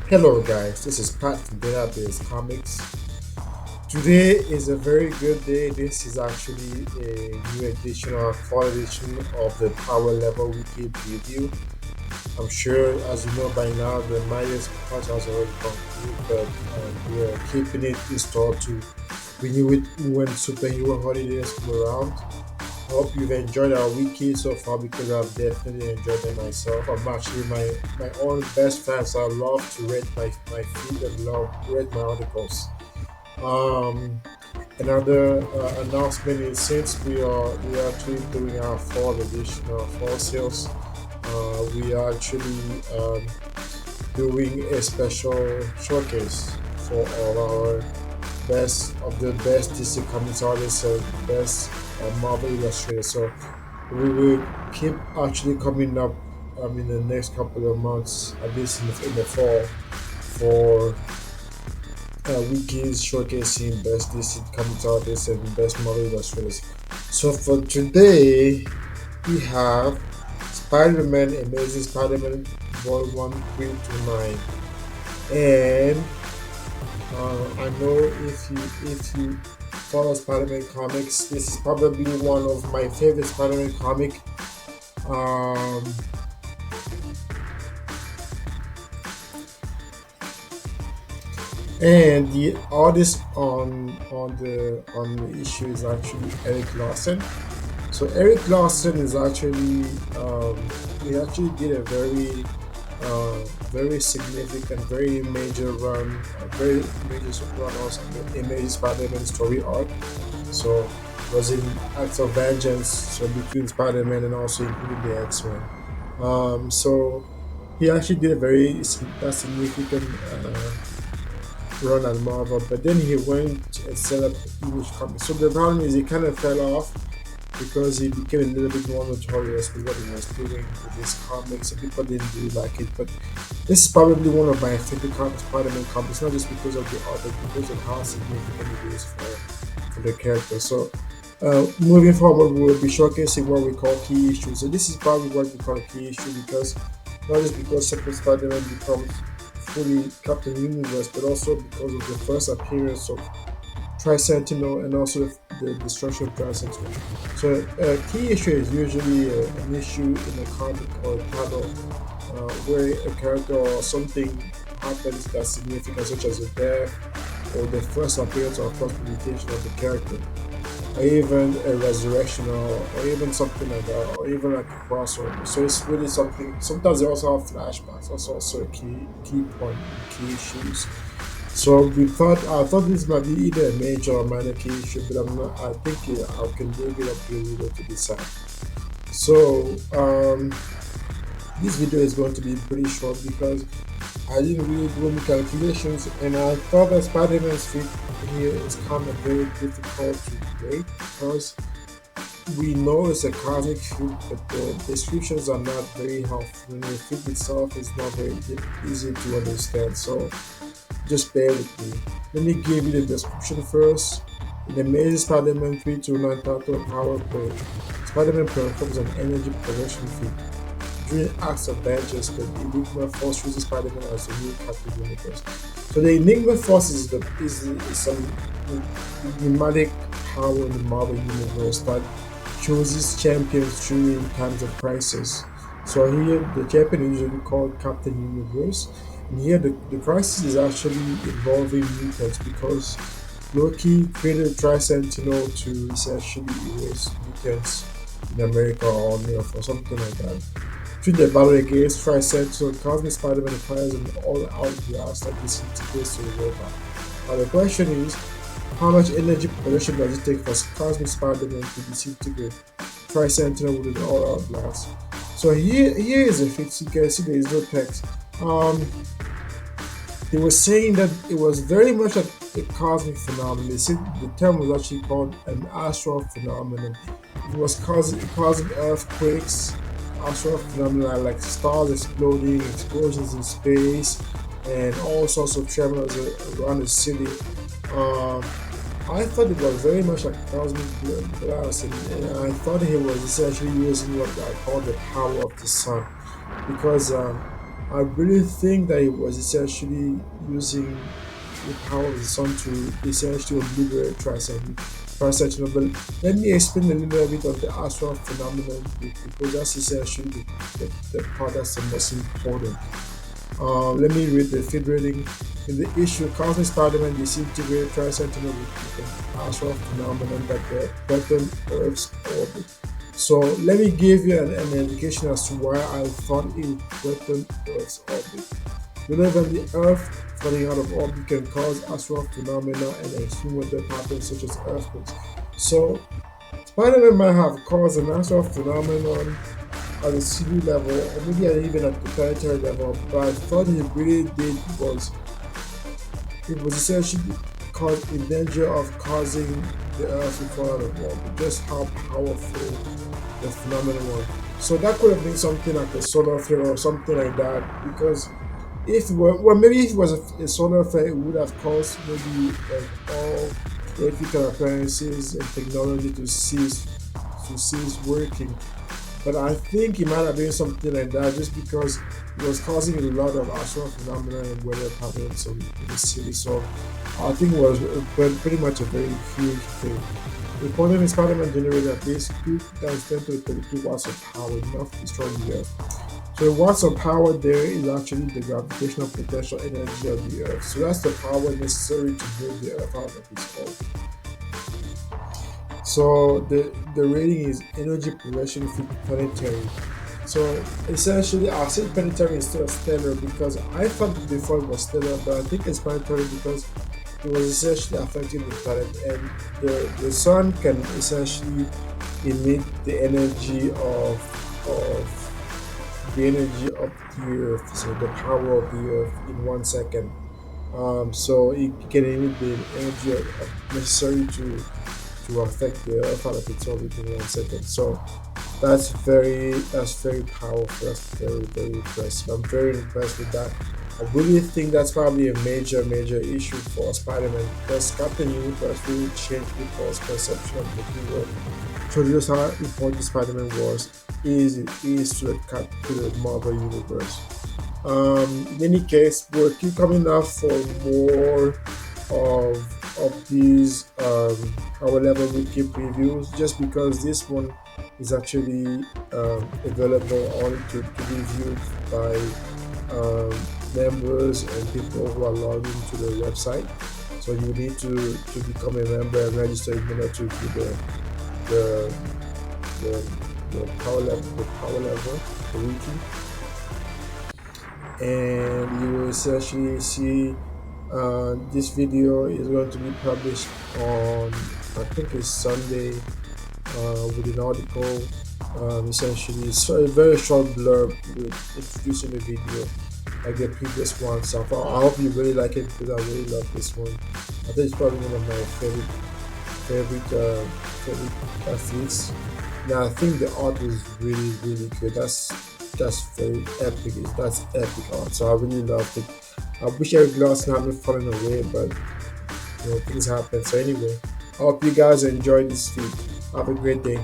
Hello guys, this is Pat from Database Comics. Today is a very good day. This is actually a new edition or fall edition of the Power Level Wiki preview. I'm sure, as you know by now, the Myers patch has already concluded, but we are keeping it in store to renew it when superhero holidays come around. Hope you've enjoyed our wiki so far because I've definitely enjoyed it myself. I'm actually my own best fan, so I love to read my feed and love read my articles. Um, Another announcement is since we are actually doing our fall edition, our fall sales, we are actually doing a special showcase for all our best DC Comics artists and best Marvel illustrators. So we will keep actually coming up in the next couple of months, at least in the fall, for wikis showcasing best DC Comics artists and best Marvel illustrators. So for today, we have Spider-Man, Amazing Spider-Man Vol. 1, 3 to 9. And I know if you follow Spider-Man comics, this is probably one of my favorite Spider-Man comic. Um, and the artist on the issue is actually Eric Larson. So Eric Larson is actually he actually did a very significant, very major run, very major run also the Amazing Spider-Man story arc. So it was in Acts of Vengeance, so between Spider-Man and also including the X-Men. So he actually did a significant run at Marvel, but then he went and set up English comics. So the problem is he kind of fell off because he became a little bit more notorious with what he was doing with his comics, and people didn't really like it. But this is probably one of my favorite Spider-Man comics, not just because of the art, but because of how significant it is for the character. So, moving forward, we will be showcasing what we call key issues. So this is probably what we call a key issue because not just because Secret Spider-Man becomes fully Captain Universe, but also because of the first appearance of Tri-Sentinel and also the destruction of Tri-Sentinel. So a key issue is usually an issue in a comic or a panel where a character or something happens that's significant, such as a death or the first appearance or first presentation of the character, or even a resurrection or even something like that, or even like a crossover. So it's really something. Sometimes they also have flashbacks. That's also a key point, key issues. So I thought this might be either a major or minor key issue, but I'm not. I think I can leave it up to the reader to decide. So this video is going to be pretty short because I didn't really do any calculations, and I thought that Spider-Man's fit here is kind of very difficult to rate because we know it's a cosmic fit, but the descriptions are not very helpful. And the fit itself is not very easy to understand. So just bear with me. Let me give you the description first. In the Amazing Spider-Man 329 title Power Play, Spider-Man performs an energy production feat. During acts of vengeance, the Enigma Force uses Spider-Man as the new Captain Universe. So the Enigma Force is some pneumatic power in the Marvel Universe that chooses champions during times of crisis. So here, the champion is usually called Captain Universe. And here, the crisis is actually involving mutants because Loki created Tri-Sentinel to essentially erase mutants in America or on Earth or something like that. During the battle against Tri-Sentinel, Cosmic Spider-Man fires an all-out blast that disintegrates the robot. Now the question is, how much energy production does it take for Cosmic Spider-Man to disintegrate Tri-Sentinel with an all-out blast? So here is a fix. You can see there is no text. They were saying that it was very much a cosmic phenomenon. They said the term was actually called an astral phenomenon. It was causing earthquakes, astral phenomena like stars exploding, explosions in space, and all sorts of tremors around the city. Um, I thought it was very much like cosmic blast, and I thought he was essentially using what I call the power of the sun, because I really think that it was essentially using the power of the sun to essentially obliterate Tri-Sentinel. But let me explain a little bit of the astral phenomenon because that's essentially the part that's the most important. Let me read the feed reading. In the issue, Cosmic Spider-Man disintegrated Tri-Sentinel with an astral phenomenon that threatened Earth's orbit. So let me give you an indication as to why I thought it threatened Earth's orbit. We know that the Earth falling out of orbit can cause astral phenomena and extreme weather patterns such as earthquakes. So Spider-Man might have caused an astral phenomenon at the city level or maybe even at the planetary level, but I thought he really did was it was essentially in danger of causing the Earth to fall out of orbit. Just how powerful the phenomenon was. So that could have been something like a solar flare or something like that. Because if it were, well, maybe if it was a solar flare, it would have caused maybe like all electrical appliances and technology to cease working. But I think it might have been something like that just because it was causing a lot of astral phenomena and weather patterns in the city. So I think it was pretty much a very huge thing. The quantum Spider-Man generated at least 2 times 10 to the 32 watts of power, enough to destroy the Earth. So the watts of power there is actually the gravitational potential energy of the Earth. So that's the power necessary to bring the Earth out of its orbit. So the rating is energy progression fit planetary. So essentially, I said planetary instead of stellar because I thought before it was stellar, but I think it's planetary because it was essentially affecting the planet, and the sun can essentially emit the energy of the Earth, so the power of the Earth in 1 second. So it can emit the energy necessary to affect the Earth out of its orbit in 1 second. So that's very powerful. That's very impressive. I'm very impressed with that. I really think that's probably a major issue for Spider-Man because Captain Universe really changed people's perception of the hero. So just how important Spider-Man is to the Marvel Universe. In any case, we'll keep coming up for more of these our level wiki previews just because this one is actually available only to be viewed by members and people who are logged into the website. So you need to become a member and register in order to view the the, the power level, the wiki, and you will essentially see this video is going to be published on I think it's Sunday with an article. Essentially, so a very short blurb with introducing the video, like the previous one. So I hope you really like it because I really love this one. I think it's probably one of my favorite feats. Now I think the art was really good. That's very epic. That's epic art. So I really loved it. I wish every glass hadn't fallen away, but things happen. So anyway, I hope you guys enjoyed this feed. Have a great day.